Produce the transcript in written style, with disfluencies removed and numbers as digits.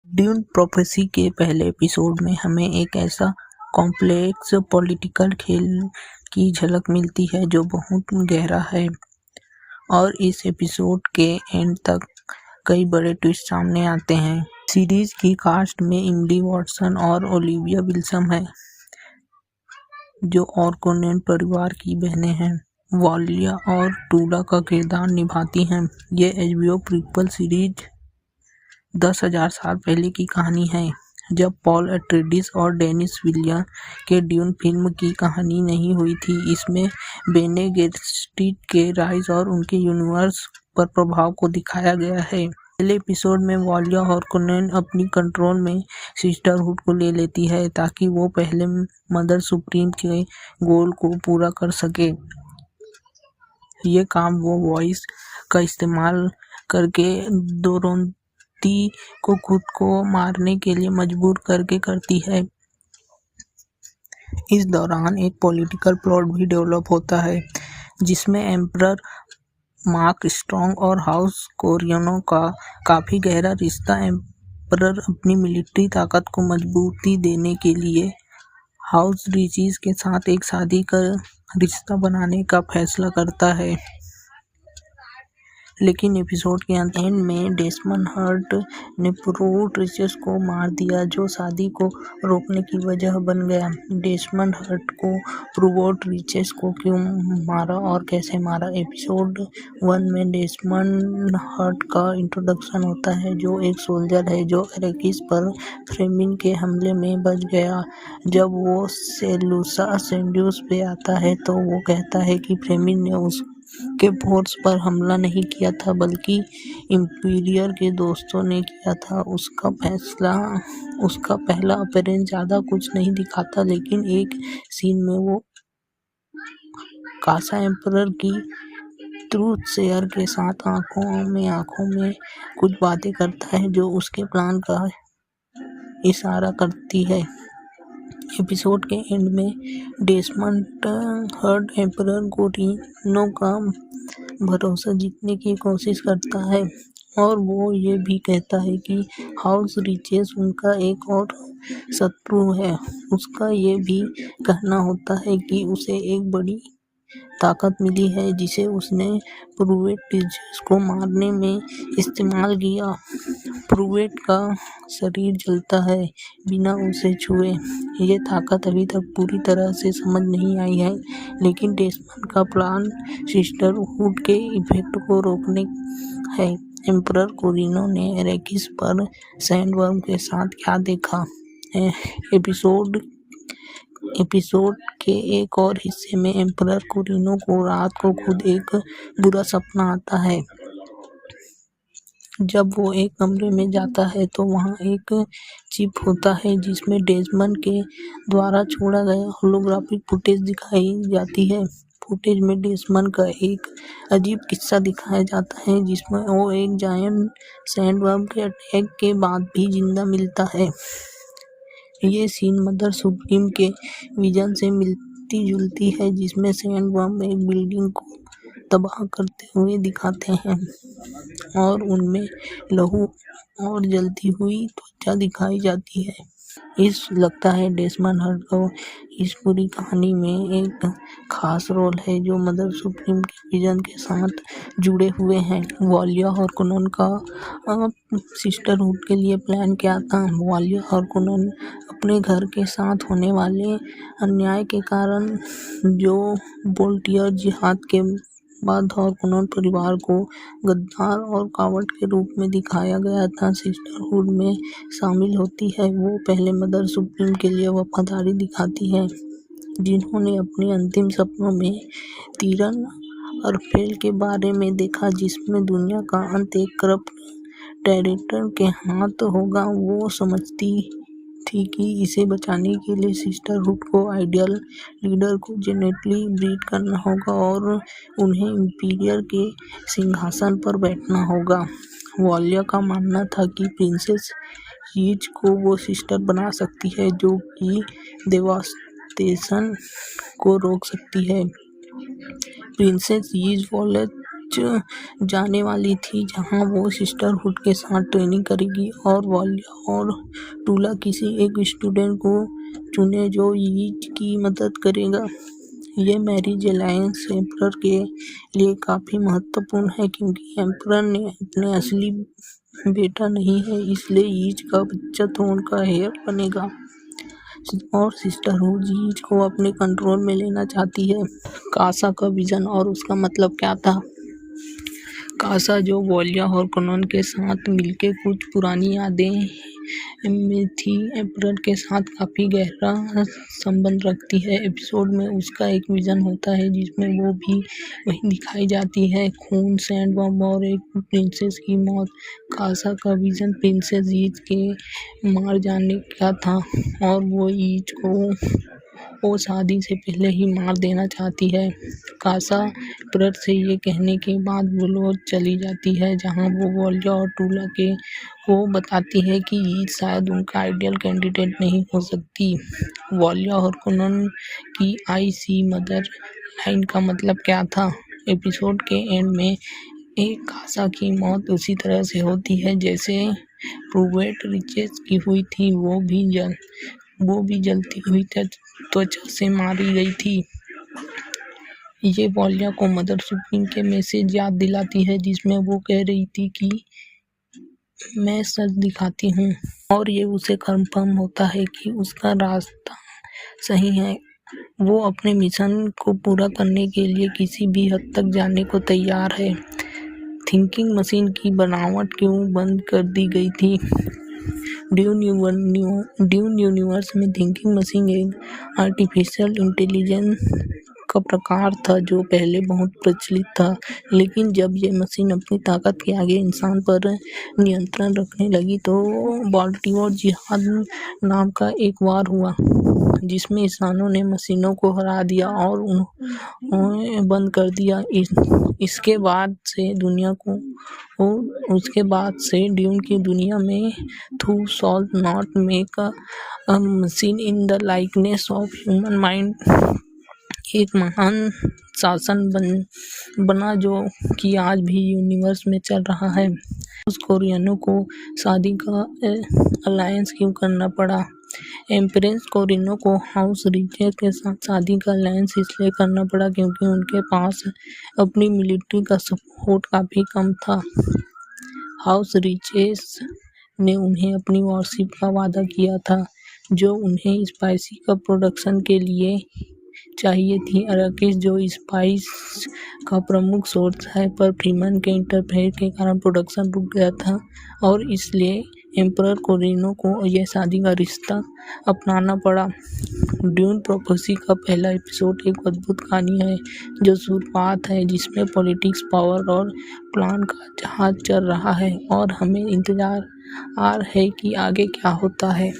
Dune prophecy के पहले episode में हमें एक ऐसा कॉम्प्लेक्स पॉलिटिकल खेल की झलक मिलती है जो बहुत गहरा है और इस एपिसोड के एंड तक कई बड़े ट्विस्ट सामने आते हैं। सीरीज की कास्ट में एमिली वॉटसन और ओलिविया विल्सन है जो ऑर्कोनेन परिवार की बहनें हैं। वॉलिया और टूला का किरदार निभाती हैं। ये एचबीओ प्रीक्वल सीरीज 10,000 साल पहले की कहानी है जब पॉल एट्रेडिस और डेनिस विलियम के ड्यून फिल्म की कहानी नहीं हुई थी। इसमें बेने गेस्टिट के राइज और उनके यूनिवर्स पर प्रभाव को दिखाया गया है। पहले एपिसोड में वॉलिया हार्कोनेन अपनी कंट्रोल में सिस्टरहुड को ले लेती है ताकि वो पहले मदर सुप्रीम के गोल को पूरा कर सके। ये काम वो वॉइस का इस्तेमाल करके डोरोथी को खुद को मारने के लिए मजबूर करके करती है। इस दौरान एक पॉलिटिकल प्लॉट भी डेवलप होता है जिसमें एम्परर मार्क स्ट्रॉन्ग और हाउस कोरियनो का काफ़ी गहरा रिश्ता। एम्परर अपनी मिलिट्री ताकत को मजबूती देने के लिए हाउस रिचीज के साथ एक शादी का रिश्ता बनाने का फैसला करता है, लेकिन एपिसोड के एंड में डेसमंड हर्ट ने प्रूवोट रिचेस को मार दिया जो शादी को रोकने की वजह बन गया। डेसमंड हर्ट को प्रूवोट रिचेस को क्यों मारा और कैसे मारा? एपिसोड 1 में डेसमंड हर्ट का इंट्रोडक्शन होता है जो एक सोल्जर है जो अरेकिस पर फ्रेमिन के हमले में बच गया। जब वो सेलूसा सेंड्यूस पे आता है तो वो कहता है कि फ्रेमिन ने उसके फोर्स पर हमला नहीं किया था बल्कि इंपीरियर के दोस्तों ने किया था। उसका पहला अपीयरेंस ज़्यादा कुछ नहीं दिखाता, लेकिन एक सीन में वो कासा एम्परर की ट्रूथ शेयर के साथ आंखों में कुछ बातें करता है जो उसके प्लान का इशारा करती है। एपिसोड के एंड में डेसमंड हर्ट एम्परर कोरिनो का भरोसा जीतने की कोशिश करता है और वो ये भी कहता है कि हाउस रिचेस उनका एक और शत्रु है। उसका ये भी कहना होता है कि उसे एक बड़ी ताकत मिली है जिसे उसने प्रूवेट रिचेस को मारने में इस्तेमाल किया। प्रूवेट का शरीर जलता है बिना उसे छुए। ये ताकत अभी तक पूरी तरह से समझ नहीं आई है, लेकिन डेसमंड का प्लान सिस्टरहुड के इफेक्ट को रोकने है। एम्परर कोरिनो ने अरेकिस पर सैंडवर्म के साथ क्या देखा? एपिसोड के एक और हिस्से में एम्परर कोरिनो को रात को खुद एक बुरा सपना आता है। जब वो एक कमरे में जाता है तो वहाँ एक चिप होता है जिसमें डेसमंड के द्वारा छोड़ा गया होलोग्राफिक फुटेज दिखाई जाती है। फुटेज में डेसमंड का एक अजीब किस्सा दिखाया जाता है जिसमें वो एक जायंट सैंडवर्म के अटैक के बाद भी जिंदा मिलता है। ये सीन मदर सुप्रीम के विजन से मिलती जुलती है जिसमें सैंडवर्म एक बिल्डिंग को तबाह करते हुए दिखाते हैं और उनमें लहू और जलती हुई त्वचा दिखाई जाती है। लगता है डेसमंड हर्ट को इस पूरी कहानी में एक खास रोल है जो मदर सुप्रीम के विजन के साथ जुड़े हुए हैं। वॉलिया हार्कोनेन का सिस्टरहुड के लिए प्लान क्या था? वॉलिया हार्कोनेन अपने घर के साथ होने वाले अन्याय के कारण जो वोल्टियर जिहाद के बाद हार्कोनेन परिवार को गद्दार और कावड़ के रूप में दिखाया गया था, सिस्टरहुड में शामिल होती है। वो पहले मदर सुप्रीम के लिए वफादारी दिखाती है जिन्होंने अपने अंतिम सपनों में तीरन अर्फेल के बारे में देखा जिसमें दुनिया का अंत एक करप्ट डायरेक्टर के हाथ होगा। वो समझती थी कि इसे बचाने के लिए सिस्टरहुड को आइडियल लीडर को जेनेटिकली ब्रीड करना होगा और उन्हें इंपीरियर के सिंहासन पर बैठना होगा। वॉलिया का मानना था कि प्रिंसेस यीज को वो सिस्टर बना सकती है जो कि डेवास्टेशन को रोक सकती है। प्रिंसेस यीज वॉलेट ईच जाने वाली थी जहां वो सिस्टरहुड के साथ ट्रेनिंग करेगी और वाल्या और टूला किसी एक स्टूडेंट को चुने जो ईच की मदद करेगा। ये मैरिज अलायंस एम्परर के लिए काफ़ी महत्वपूर्ण है क्योंकि एम्परर ने अपने असली बेटा नहीं है, इसलिए ईच का बच्चा थ्रोन का हेयर बनेगा और सिस्टरहुड ईच को अपने कंट्रोल में लेना चाहती है। कासा का विजन और उसका मतलब क्या था? कासा जो वाल्या और कनॉन के साथ मिलके कुछ पुरानी यादें में थी, एम्परर के साथ काफ़ी गहरा संबंध रखती है। एपिसोड में उसका एक विजन होता है जिसमें वो भी वही दिखाई जाती है, खून, सैंड बम और एक प्रिंसेस की मौत। कासा का विजन प्रिंसेस ईच के मार जाने का था और वो ईच को शादी से पहले ही मार देना चाहती है। कासा एम्परर से ये कहने के बाद वुलोर चली जाती है जहां वो वाल्या और टूला को बताती है कि ईच शायद उनका आइडियल कैंडिडेट नहीं हो सकती। वाल्या और कनॉन की आई सी मदर लाइन का मतलब क्या था? एपिसोड के एंड में एक कासा की मौत उसी तरह से होती है जैसे प्रूवेट रिचेस की हुई थी, वो भी जलती हुई त्वचा से मारी गई थी। ये वाल्या को मदर सुप्रीम के मैसेज याद दिलाती है जिसमें वो कह रही थी कि मैं सच दिखाती हूँ, और ये उसे कंफर्म होता है कि उसका रास्ता सही है। वो अपने मिशन को पूरा करने के लिए किसी भी हद तक जाने को तैयार है। थिंकिंग मशीन की बनावट क्यों बंद कर दी गई थी? ड्यून यूनिवर्स में थिंकिंग मशीन एक आर्टिफिशियल इंटेलिजेंस का प्रकार था जो पहले बहुत प्रचलित था, लेकिन जब ये मशीन अपनी ताकत के आगे इंसान पर नियंत्रण रखने लगी तो बाल्टिमोर जिहाद नाम का एक वार हुआ जिसमें इंसानों ने मशीनों को हरा दिया और उन्हें बंद कर दिया। इसके बाद से ड्यून की दुनिया में थू shawl not make a machine in the likeness of human mind एक महान शासन बना जो कि आज भी यूनिवर्स में चल रहा है। उस कोरियनों को शादी का अलायंस क्यों करना पड़ा? एम्प्रेस कोरिनो को हाउस रिचेस के साथ शादी का अलायंस इसलिए करना पड़ा क्योंकि उनके पास अपनी मिलिट्री का सपोर्ट काफ़ी कम था। हाउस रिचेस ने उन्हें अपनी वॉरशिप का वादा किया था जो उन्हें स्पाइसी का प्रोडक्शन के लिए चाहिए थी। अराकिस जो स्पाइस का प्रमुख सोर्स है, पर फ्रीमैन के इंटरफेयर के कारण प्रोडक्शन रुक गया था और इसलिए एम्परर कोरिनो को यह शादी का रिश्ता अपनाना पड़ा। ड्यून प्रोफेसी का पहला एपिसोड एक अद्भुत कहानी है जो शुरुआत है जिसमें पॉलिटिक्स, पावर और प्लान का जहाज चल रहा है और हमें इंतजार है कि आगे क्या होता है।